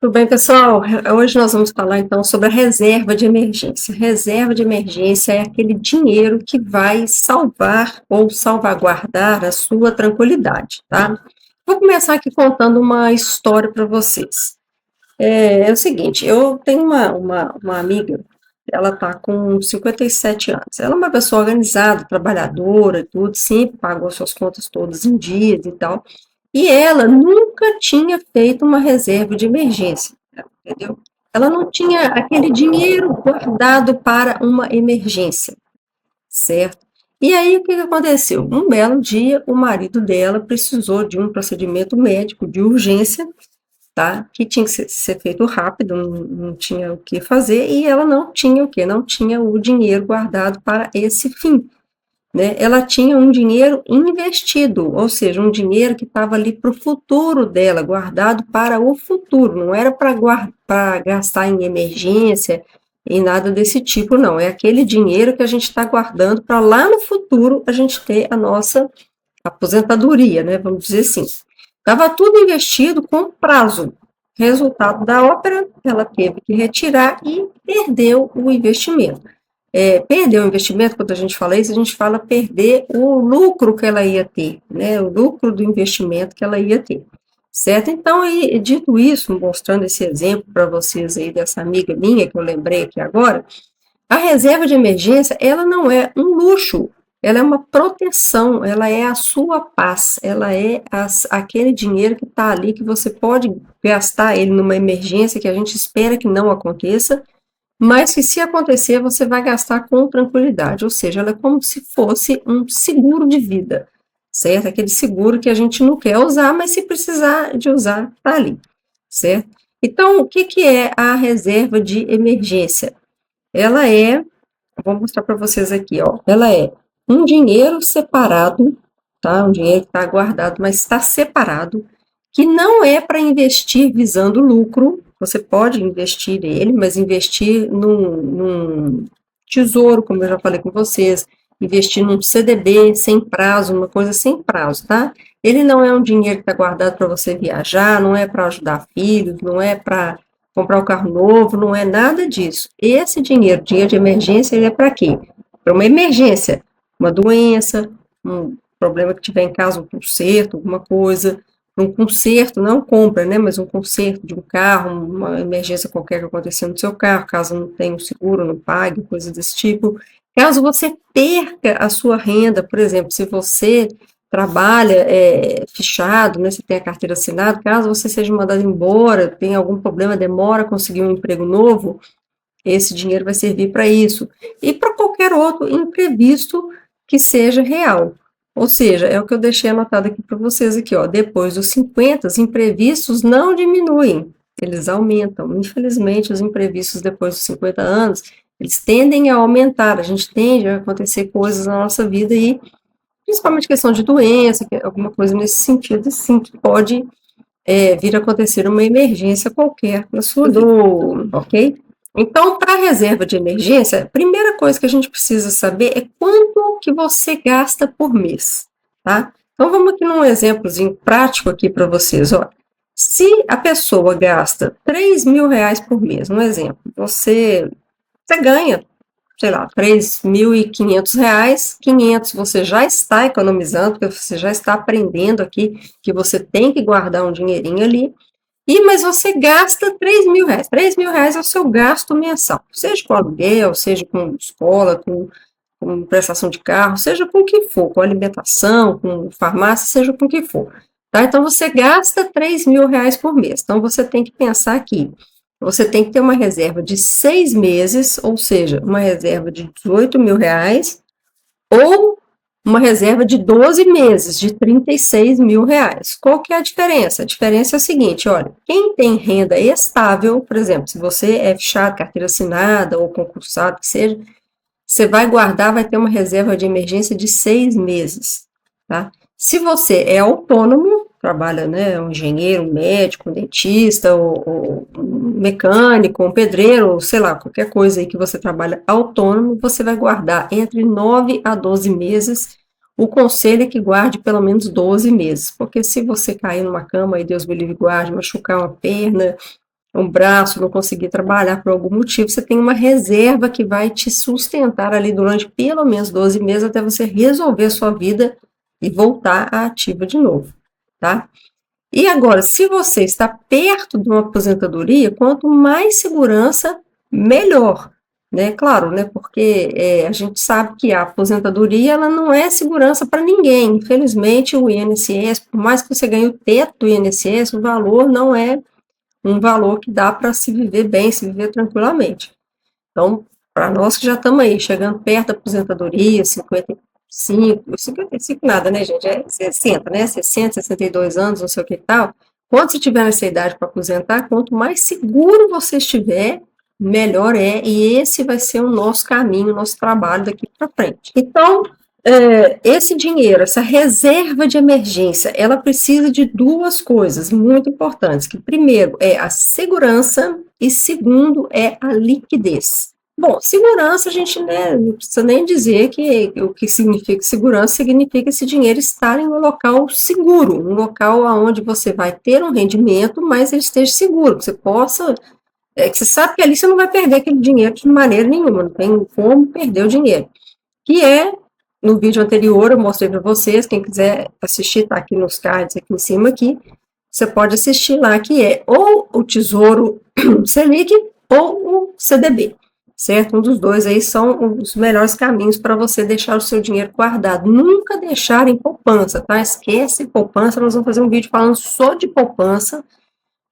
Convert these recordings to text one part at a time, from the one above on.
Tudo bem, pessoal? Hoje nós vamos falar então sobre a reserva de emergência. Reserva de emergência é aquele dinheiro que vai salvar ou salvaguardar a sua tranquilidade, tá? Vou começar aqui contando uma história para vocês. É o seguinte, eu tenho uma amiga, ela tá com 57 anos. Ela é uma pessoa organizada, trabalhadora, tudo, sempre pagou suas contas todas em dias e tal. E ela nunca tinha feito uma reserva de emergência, entendeu? Ela não tinha aquele dinheiro guardado para uma emergência, certo? E aí o que que aconteceu? Um belo dia, o marido dela precisou de um procedimento médico de urgência, tá? Que tinha que ser feito rápido, não tinha o que fazer, e ela não tinha o quê? Não tinha o dinheiro guardado para esse fim, né? Ela tinha um dinheiro investido, ou seja, um dinheiro que estava ali para o futuro dela, guardado para o futuro, não era para gastar em emergência e nada desse tipo, não. É aquele dinheiro que a gente está guardando para lá no futuro a gente ter a nossa aposentadoria, né? Vamos dizer assim. Estava tudo investido com prazo. Resultado da ópera, ela teve que retirar e perdeu o investimento. Perder o investimento, quando a gente fala isso, a gente fala perder o lucro que ela ia ter, né? O lucro do investimento que ela ia ter, certo? Então, dito isso, mostrando esse exemplo para vocês aí dessa amiga minha que eu lembrei aqui agora, a reserva de emergência, ela não é um luxo, ela é uma proteção, ela é a sua paz, ela é aquele dinheiro que está ali que você pode gastar ele numa emergência que a gente espera que não aconteça, mas que se acontecer, você vai gastar com tranquilidade, ou seja, ela é como se fosse um seguro de vida, certo? Aquele seguro que a gente não quer usar, mas se precisar de usar, tá ali, certo? Então, o que que é a reserva de emergência? Ela é, vou mostrar para vocês aqui, ó, ela é um dinheiro separado, tá? Um dinheiro que está guardado, mas está separado, que não é para investir visando lucro. Você pode investir nele, mas investir num tesouro, como eu já falei com vocês, investir num CDB sem prazo, uma coisa sem prazo, tá? Ele não é um dinheiro que está guardado para você viajar, não é para ajudar filhos, não é para comprar um carro novo, não é nada disso. Esse dinheiro, dinheiro de emergência, ele é para quê? Para uma emergência, uma doença, um problema que tiver em casa, um conserto, alguma coisa, um conserto, não compra, né, mas um conserto de um carro, uma emergência qualquer que aconteceu no seu carro, caso não tenha um seguro, não pague, coisas desse tipo. Caso você perca a sua renda, por exemplo, se você trabalha fichado, né, você tem a carteira assinada, caso você seja mandado embora, tenha algum problema, demora a conseguir um emprego novo, esse dinheiro vai servir para isso. E para qualquer outro imprevisto que seja real. Ou seja, é o que eu deixei anotado aqui para vocês aqui, ó. Depois dos 50, os imprevistos não diminuem, eles aumentam. Infelizmente, os imprevistos depois dos 50 anos, eles tendem a aumentar. A gente tende a acontecer coisas na nossa vida e, principalmente questão de doença, alguma coisa nesse sentido, sim, que pode vir a acontecer uma emergência qualquer na sua vida, ok? Então, para a reserva de emergência, a primeira coisa que a gente precisa saber é quanto que você gasta por mês, tá? Então, vamos aqui num exemplozinho prático aqui para vocês, ó. Se a pessoa gasta R$ 3.000 por mês, um exemplo, você ganha, sei lá, R$ 3.500, 500 você já está economizando, porque você já está aprendendo aqui que você tem que guardar um dinheirinho ali, mas você gasta R$ 3.000. R$ 3.000 é o seu gasto mensal, seja com aluguel, seja com escola, com prestação de carro, seja com o que for, com alimentação, com farmácia, seja com o que for. Tá? Então, você gasta R$ 3.000 por mês. Então, você tem que pensar aqui. Você tem que ter uma reserva de 6 meses, ou seja, uma reserva de R$ 18.000, ou uma reserva de 12 meses, de R$ 36.000. Qual que é a diferença? A diferença é a seguinte, olha, quem tem renda estável, por exemplo, se você é fichado, carteira assinada ou concursado, que seja, você vai guardar, vai ter uma reserva de emergência de 6 meses, tá? Se você é autônomo, trabalha, né, um engenheiro, um médico, um dentista, ou um mecânico, um pedreiro, ou sei lá, qualquer coisa aí que você trabalha autônomo, você vai guardar entre 9 a 12 meses. O conselho é que guarde pelo menos 12 meses, porque se você cair numa cama e Deus me livre guarde, machucar uma perna, um braço, não conseguir trabalhar por algum motivo, você tem uma reserva que vai te sustentar ali durante pelo menos 12 meses até você resolver a sua vida e voltar à ativa de novo, tá? E agora, se você está perto de uma aposentadoria, quanto mais segurança, melhor, né? Claro, né? Porque a gente sabe que a aposentadoria ela não é segurança para ninguém. Infelizmente, o INSS, por mais que você ganhe o teto do INSS, o valor não é um valor que dá para se viver bem, se viver tranquilamente. Então, para nós que já estamos aí, chegando perto da aposentadoria, 55 nada, né, gente? É 60, né? 60, 62 anos, não sei o que e tal. Quando você tiver nessa idade para aposentar, quanto mais seguro você estiver, melhor é, e esse vai ser o nosso caminho, o nosso trabalho daqui para frente. Então, esse dinheiro, essa reserva de emergência, ela precisa de duas coisas muito importantes, que primeiro é a segurança e segundo é a liquidez. Bom, segurança a gente, né, não precisa nem dizer que o que significa segurança significa esse dinheiro estar em um local seguro, um local onde você vai ter um rendimento, mas ele esteja seguro, que você possa, que você sabe que ali você não vai perder aquele dinheiro de maneira nenhuma, não tem como perder o dinheiro. Que é, no vídeo anterior eu mostrei para vocês, quem quiser assistir, tá aqui nos cards, aqui em cima aqui, você pode assistir lá, que é ou o Tesouro Selic ou o CDB, certo? Um dos dois aí são os melhores caminhos para você deixar o seu dinheiro guardado. Nunca deixar em poupança, tá? Esquece poupança, nós vamos fazer um vídeo falando só de poupança,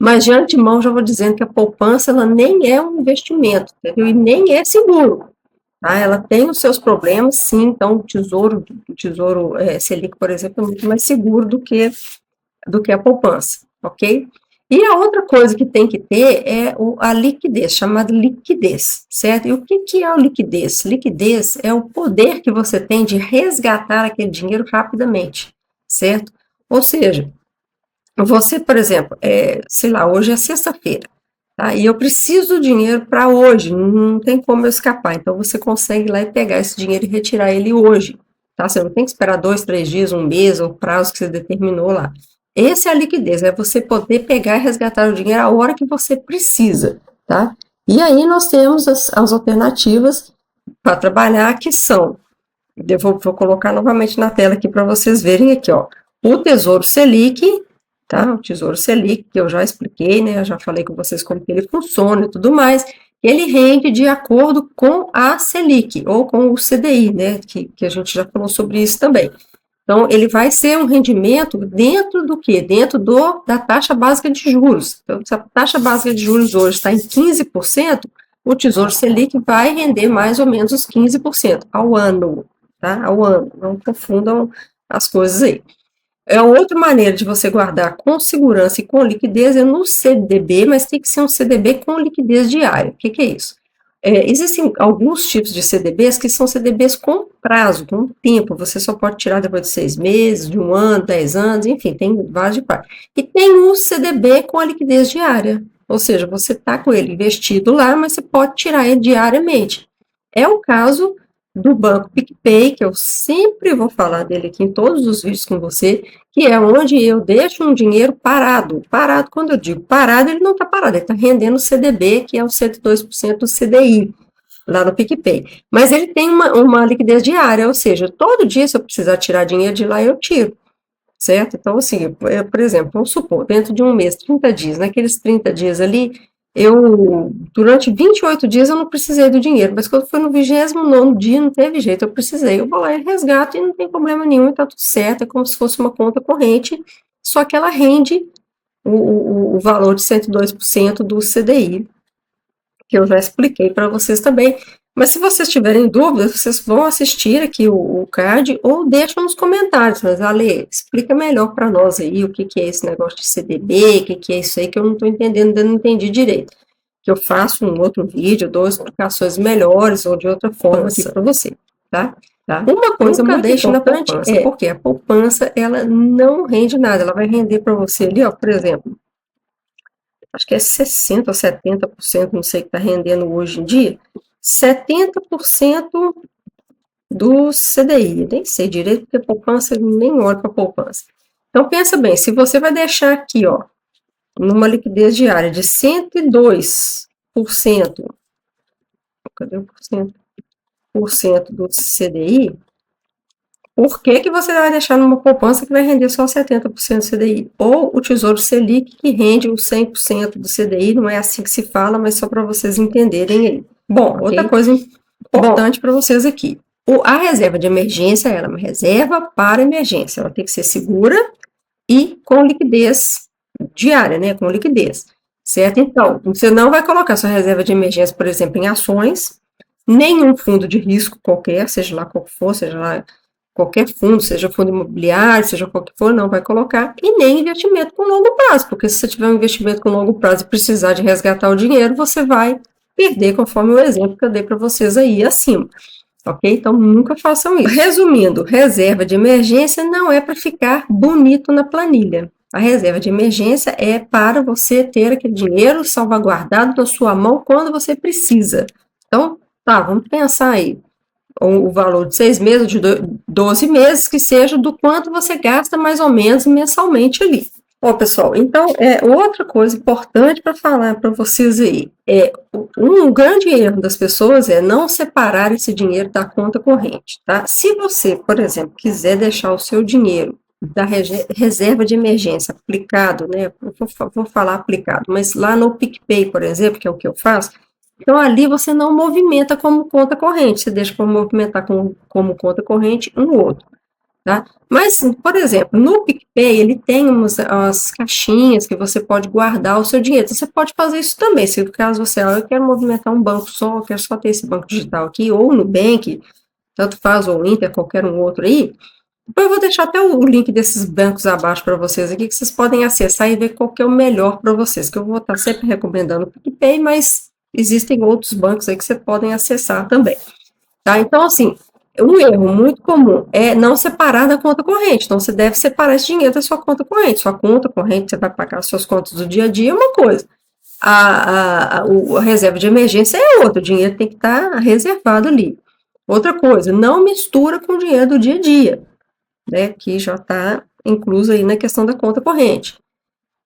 mas de antemão já vou dizendo que a poupança ela nem é um investimento, entendeu? E nem é seguro. Tá? Ela tem os seus problemas, sim, então o tesouro Selic, por exemplo, é muito mais seguro do que a poupança, ok? E a outra coisa que tem que ter é a liquidez, chamada liquidez, certo? E o que é a liquidez? Liquidez é o poder que você tem de resgatar aquele dinheiro rapidamente, certo? Ou seja, você, por exemplo, sei lá, hoje é sexta-feira, tá? E eu preciso do dinheiro para hoje, não tem como eu escapar. Então você consegue ir lá e pegar esse dinheiro e retirar ele hoje, tá? Você não tem que esperar 2, 3 dias, um mês, ou o prazo que você determinou lá. Essa é a liquidez, é você poder pegar e resgatar o dinheiro a hora que você precisa, tá? E aí nós temos as alternativas para trabalhar, que são, eu vou colocar novamente na tela aqui para vocês verem aqui, ó, o Tesouro Selic, tá? O Tesouro Selic, que eu já expliquei, né? Eu já falei com vocês como que ele funciona e tudo mais. Ele rende de acordo com a Selic, ou com o CDI, né? Que a gente já falou sobre isso também. Então, ele vai ser um rendimento dentro do quê? Dentro da taxa básica de juros. Então, se a taxa básica de juros hoje está em 15%, o Tesouro Selic vai render mais ou menos os 15% ao ano, tá? Ao ano. Não confundam as coisas aí. É outra maneira de você guardar com segurança e com liquidez é no CDB, mas tem que ser um CDB com liquidez diária. O que é isso? Existem alguns tipos de CDBs que são CDBs com prazo, com tempo. Você só pode tirar depois de 6 meses, de um ano, 10 anos, enfim, tem vários de parte. E tem o CDB com a liquidez diária. Ou seja, você está com ele investido lá, mas você pode tirar ele diariamente. É o caso do Banco PicPay, que eu sempre vou falar dele aqui em todos os vídeos com você, que é onde eu deixo um dinheiro parado. Parado, quando eu digo parado, ele não está parado, ele está rendendo o CDB, que é o 102% do CDI, lá no PicPay. Mas ele tem uma liquidez diária, ou seja, todo dia, se eu precisar tirar dinheiro de lá, eu tiro, certo? Então, assim, por exemplo, vamos supor, dentro de um mês, 30 dias, naqueles 30 dias ali, durante 28 dias eu não precisei do dinheiro, mas quando foi no 29º dia, não teve jeito, eu precisei, eu vou lá e resgato e não tem problema nenhum, e tá tudo certo, é como se fosse uma conta corrente, só que ela rende o valor de 102% do CDI, que eu já expliquei para vocês também. Mas se vocês tiverem dúvidas, vocês vão assistir aqui o card ou deixam nos comentários. Mas, Ale, explica melhor para nós aí o que é esse negócio de CDB, o que é isso aí que eu não estou entendendo, ainda não entendi direito. Que eu faço um outro vídeo, dou explicações melhores ou de outra forma aqui para você, tá? Uma coisa muito deixe na poupança, porque a poupança, ela não rende nada, ela vai render para você ali, ó, por exemplo, acho que é 60% ou 70%, não sei o que está rendendo hoje em dia, 70% do CDI, nem sei direito, porque poupança, nem olho para poupança. Então, pensa bem, se você vai deixar aqui, ó, numa liquidez diária de 102%, cadê o por cento do CDI, por que que você vai deixar numa poupança que vai render só 70% do CDI? Ou o Tesouro Selic, que rende os 100% do CDI, não é assim que se fala, mas só para vocês entenderem aí. Bom, outra coisa importante para vocês aqui. A reserva de emergência, ela é uma reserva para emergência, ela tem que ser segura e com liquidez diária, né, com liquidez, certo? Então, você não vai colocar sua reserva de emergência, por exemplo, em ações, nenhum fundo de risco qualquer, seja lá qual for, seja lá qualquer fundo, seja fundo imobiliário, seja qual que for, não vai colocar, e nem investimento com longo prazo, porque se você tiver um investimento com longo prazo e precisar de resgatar o dinheiro, você vai perder, conforme o exemplo que eu dei para vocês aí acima. Ok? Então, nunca façam isso. Resumindo, reserva de emergência não é para ficar bonito na planilha. A reserva de emergência é para você ter aquele dinheiro salvaguardado na sua mão quando você precisa. Então, tá, vamos pensar aí. O valor de 6 meses, de 12 meses, que seja do quanto você gasta mais ou menos mensalmente ali. Bom, pessoal, então, outra coisa importante para falar para vocês aí, um grande erro das pessoas é não separar esse dinheiro da conta corrente, tá? Se você, por exemplo, quiser deixar o seu dinheiro da reserva de emergência aplicado, né, vou falar aplicado, mas lá no PicPay, por exemplo, que é o que eu faço, então ali você não movimenta como conta corrente, você deixa para movimentar como conta corrente um outro. Tá? Mas, por exemplo, no PicPay, ele tem umas caixinhas que você pode guardar o seu dinheiro. Então, você pode fazer isso também. Se caso você, eu quero movimentar um banco só, eu quero só ter esse banco digital aqui, ou no Nubank, tanto faz, ou Inter, qualquer um outro aí. Depois eu vou deixar até o link desses bancos abaixo para vocês aqui, que vocês podem acessar e ver qual que é o melhor para vocês, que eu vou estar sempre recomendando o PicPay, mas existem outros bancos aí que vocês podem acessar também. Tá? Então, assim, um erro muito comum é não separar da conta corrente. Então, você deve separar esse dinheiro da sua conta corrente. Sua conta corrente, você vai pagar as suas contas do dia a dia, é uma coisa. A reserva de emergência é outra. O dinheiro tem que estar reservado ali. Outra coisa, não mistura com o dinheiro do dia a dia, né? Que já está incluso aí na questão da conta corrente.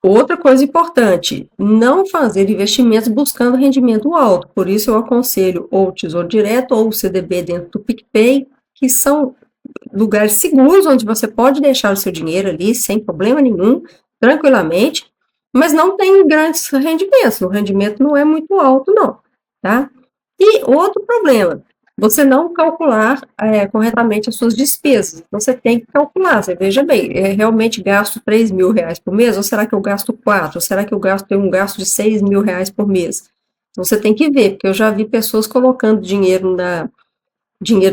Outra coisa importante, não fazer investimentos buscando rendimento alto. Por isso eu aconselho ou o Tesouro Direto ou o CDB dentro do PicPay, que são lugares seguros onde você pode deixar o seu dinheiro ali sem problema nenhum, tranquilamente, mas não tem grandes rendimentos. O rendimento não é muito alto, não, tá? E outro problema, você não calcular corretamente as suas despesas. Você tem que calcular, você veja bem, realmente gasto 3 mil reais por mês, ou será que eu gasto 4? Ou será que eu tenho um gasto de 6 mil reais por mês? Então você tem que ver, porque eu já vi pessoas colocando dinheiro da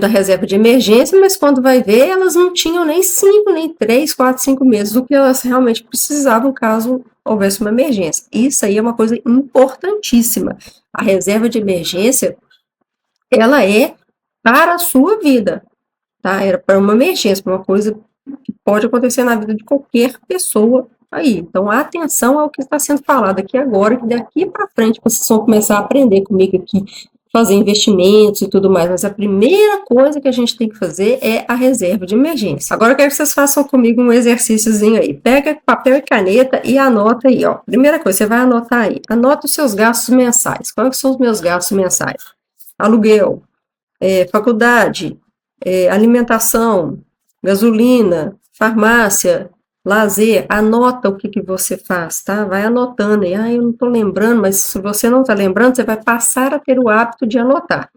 reserva de emergência, mas quando vai ver, elas não tinham nem 5, nem 3, 4, 5 meses do que elas realmente precisavam caso houvesse uma emergência. Isso aí é uma coisa importantíssima. A reserva de emergência, ela é para a sua vida, tá? Era para uma emergência, para uma coisa que pode acontecer na vida de qualquer pessoa aí. Então, atenção ao que está sendo falado aqui agora, que daqui para frente vocês vão começar a aprender comigo aqui, fazer investimentos e tudo mais, mas a primeira coisa que a gente tem que fazer é a reserva de emergência. Agora eu quero que vocês façam comigo um exercíciozinho aí. Pega papel e caneta e anota aí, ó. Primeira coisa, você vai anotar aí. Anota os seus gastos mensais. Quais são os meus gastos mensais? Aluguel, faculdade, alimentação, gasolina, farmácia, lazer, anota o que você faz, tá? Vai anotando aí. Eu não estou lembrando, mas se você não está lembrando, você vai passar a ter o hábito de anotar.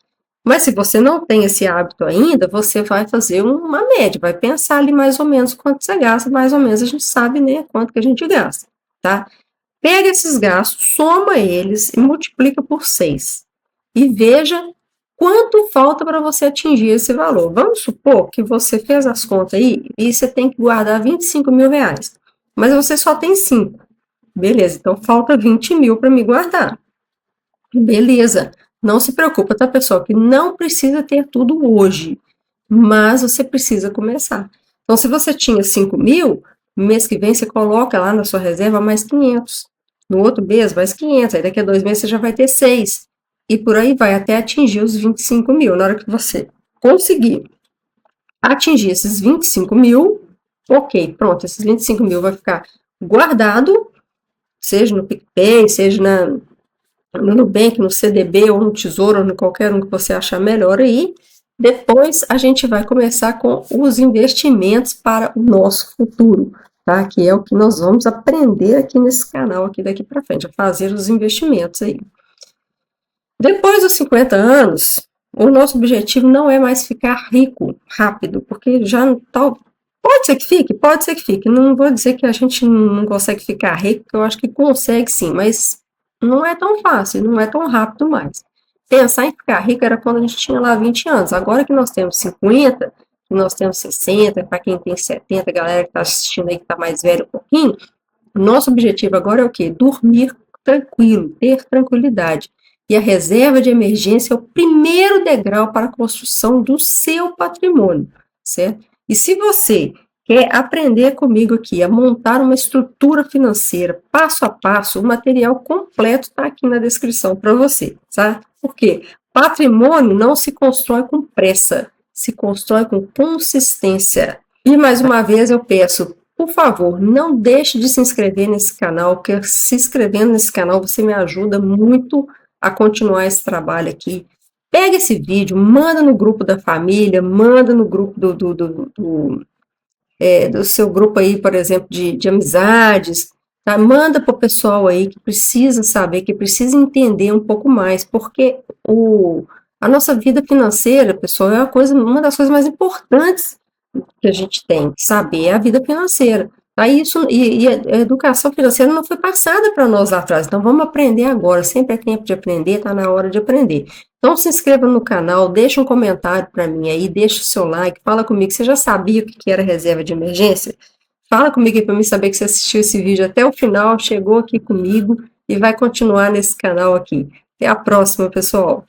Mas se você não tem esse hábito ainda, você vai fazer uma média, vai pensar ali mais ou menos quanto você gasta, mais ou menos a gente sabe, né, quanto que a gente gasta, tá? Pega esses gastos, soma eles e multiplica por 6. E veja quanto falta para você atingir esse valor. Vamos supor que você fez as contas aí e você tem que guardar 25 mil reais, mas você só tem 5. Beleza, então falta 20 mil para me guardar. Beleza, não se preocupa, tá, pessoal? Que não precisa ter tudo hoje, mas você precisa começar. Então, se você tinha 5 mil, no mês que vem você coloca lá na sua reserva mais 500. No outro mês, mais 500. Aí daqui a 2 meses você já vai ter 6. E por aí vai, até atingir os 25 mil. Na hora que você conseguir atingir esses 25 mil, ok, pronto, esses 25 mil vai ficar guardado seja no PicPay, seja no Nubank, no CDB ou no Tesouro, ou no qualquer um que você achar melhor aí. Depois a gente vai começar com os investimentos para o nosso futuro, tá? Que é o que nós vamos aprender aqui nesse canal aqui daqui para frente, a fazer os investimentos aí. Depois dos 50 anos, o nosso objetivo não é mais ficar rico rápido, porque já tal. Pode ser que fique. Não vou dizer que a gente não consegue ficar rico, porque eu acho que consegue sim, mas não é tão fácil, não é tão rápido mais. Pensar em ficar rico era quando a gente tinha lá 20 anos. Agora que nós temos 50, que nós temos 60, para quem tem 70, galera que está assistindo aí que está mais velho um pouquinho, nosso objetivo agora é o quê? Dormir tranquilo, ter tranquilidade. E a reserva de emergência é o primeiro degrau para a construção do seu patrimônio, certo? E se você quer aprender comigo aqui a montar uma estrutura financeira passo a passo, o material completo está aqui na descrição para você, tá? Por quê? Patrimônio não se constrói com pressa, se constrói com consistência. E mais uma vez eu peço, por favor, não deixe de se inscrever nesse canal, porque se inscrevendo nesse canal você me ajuda muito a continuar esse trabalho aqui. Pega esse vídeo, manda no grupo da família, manda no grupo do seu grupo aí, por exemplo, de amizades, tá? Manda para o pessoal aí que precisa saber, que precisa entender um pouco mais, porque a nossa vida financeira, pessoal, é uma das coisas mais importantes que a gente tem que saber, é a vida financeira. Aí a educação financeira não foi passada para nós lá atrás, então vamos aprender agora, sempre é tempo de aprender, está na hora de aprender. Então se inscreva no canal, deixa um comentário para mim aí, deixa o seu like, fala comigo, você já sabia o que era reserva de emergência? Fala comigo aí para mim saber que você assistiu esse vídeo até o final, chegou aqui comigo e vai continuar nesse canal aqui. Até a próxima, pessoal!